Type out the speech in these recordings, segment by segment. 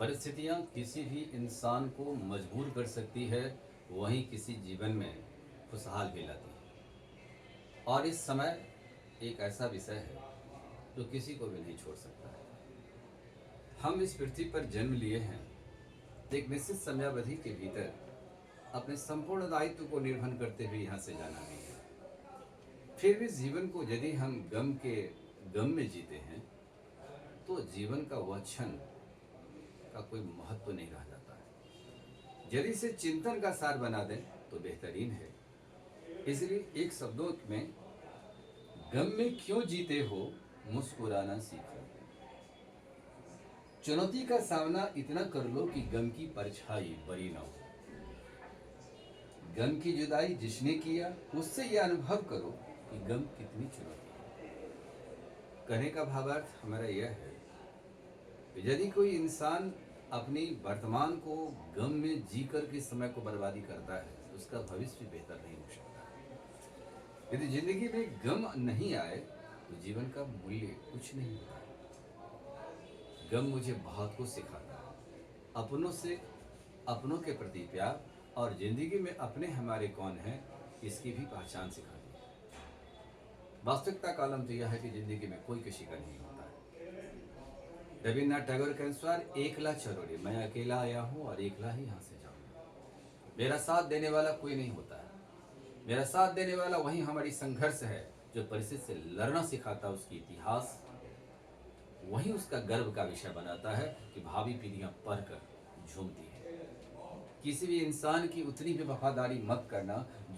परिस्थितियाँ किसी भी इंसान को मजबूर कर सकती है, वहीं किसी जीवन में खुशहाल भी लाती है। और इस समय एक ऐसा विषय है जो किसी को भी नहीं छोड़ सकता है। हम इस पृथ्वी पर जन्म लिए हैं, एक निश्चित समयावधि के भीतर अपने संपूर्ण दायित्व को निर्वहन करते हुए यहाँ से जाना भी है। फिर भी जीवन को यदि हम गम में जीते हैं, तो जीवन का वह क्षण का कोई महत्व नहीं रह जाता है। यदि इसे चिंतन का सार बना दें तो बेहतरीन है। इसलिए एक शब्दों में, गम में क्यों जीते हो, मुस्कुराना सीखो। चुनौती का सामना इतना कर लो कि गम की परछाई बड़ी ना हो। गम की जुदाई जिसने किया, उससे यह अनुभव करो कि गम कितनी चुनौती है। कहने का भावार्थ हमारा यह है कि यदि कोई इंसान अपनी वर्तमान को गम में जी कर के समय को बर्बादी करता है, तो उसका भविष्य भी बेहतर नहीं हो सकता। यदि जिंदगी में गम नहीं आए तो जीवन का मूल्य कुछ नहीं होता। गम मुझे बहुत कुछ सिखाता है, अपनों के प्रति प्यार, और जिंदगी में अपने हमारे कौन हैं इसकी भी पहचान सिखाती है। वास्तविकता का आलम तो यह है कि जिंदगी में कोई किसी का नहीं होता है। रविन्द्रनाथ टैगोर के अनुसार, एकला चलो रे, मैं अकेला आया हूँ और एकला ही यहाँ से जाऊंगा। मेरा साथ देने वाला कोई नहीं होता है। मेरा साथ देने वाला वही हमारी संघर्ष है जो परिस्थिति से लड़ना सिखाता है। उसकी इतिहास वही उसका गर्व का विषय बनाता है कि भावी पीढ़ियां पढ़कर झूमती है। किसी भी इंसान की उतनी भी वफादारी मत करना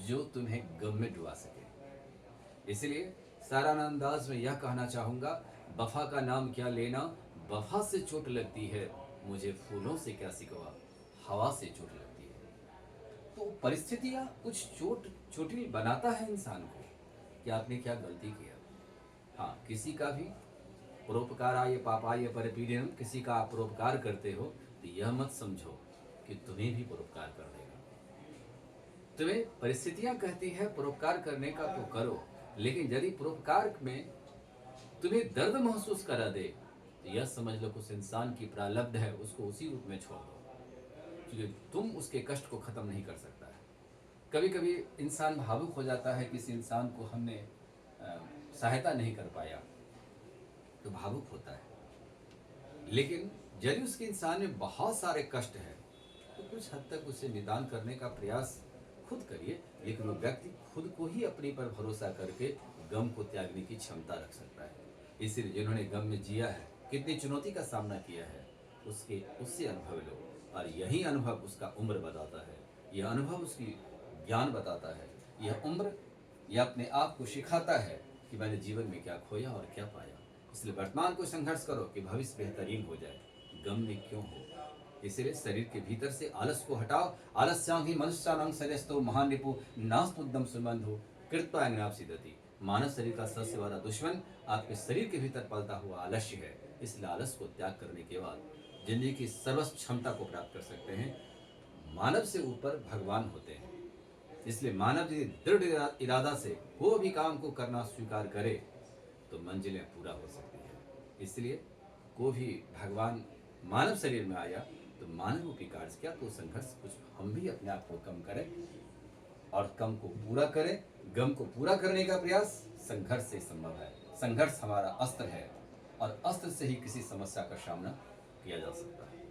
जो तुम्हें गम में डुबा सके। इसलिए साराना अंदाज में यह कहना चाहूंगा, वफा का नाम क्या लेना, वफा से चोट लगती है, मुझे फूलों से क्या सिकवा, हवा से चोट लगती है। तो परिस्थितियां कुछ चोटिल बनाता है इंसान को कि आपने क्या गलती किया। हाँ, किसी का भी परोपकाराय पापाय परपीड़नम, किसी का आप परोपकार करते हो तो यह मत समझो कि तुम्हें भी परोपकार कर देगा। तुम्हें परिस्थितियां कहती है परोपकार करने का तो करो, लेकिन यदि परोपकार में तुम्हें दर्द महसूस करा दे तो यह समझ लो कि उस इंसान की प्रारब्ध है, उसको उसी रूप में छोड़ दो, क्योंकि तुम उसके कष्ट को खत्म नहीं कर सकता है। कभी कभी इंसान भावुक हो जाता है, किसी इंसान को हमने सहायता नहीं कर पाया तो भावुक होता है। लेकिन यदि उसके इंसान में बहुत सारे कष्ट हैं तो कुछ हद तक उसे निदान करने का प्रयास खुद करिए, लेकिन वो व्यक्ति खुद को ही अपने पर भरोसा करके गम को त्यागने की क्षमता रख सकता है। इसलिए जिन्होंने गम में जिया है, कितनी चुनौती का सामना किया है, उससे अनुभव लो, और यही अनुभव उसका उम्र बताता है, यह अनुभव उसकी ज्ञान बताता है, यह उम्र यह अपने आप को सिखाता है कि मैंने जीवन में क्या खोया और क्या पाया। इसलिए वर्तमान को संघर्ष करो कि भविष्य बेहतरीन हो जाए। गम में क्यों हो। इसलिए शरीर के भीतर से आलस को हटाओ। आलस्यांग ही मनुष्यानां शरीरस्थो महान रिपु नास्तुद्दम सुबंधु कृत्वा सिद्धति। मानव शरीर का सबसे बड़ा दुश्मन आपके शरीर के भीतर पलता हुआ आलस्य है। इसलिए आलस को त्याग करने के बाद जिंदगी की सर्वस्व क्षमता को प्राप्त कर सकते हैं। मानव से ऊपर भगवान होते हैं। इसलिए मानव यदि दृढ़ इरादा से कोई भी काम को करना स्वीकार करे तो मंजिलें पूरा हो सकती है। इसलिए कोई भी भगवान मानव शरीर में आया तो मानव रूपी कार्य किया, तो संघर्ष कुछ हम भी अपने आप को कम करें और कम को पूरा करें। गम को पूरा करने का प्रयास संघर्ष से संभव है। संघर्ष हमारा अस्त्र है और अस्त्र से ही किसी समस्या का सामना किया जा सकता है।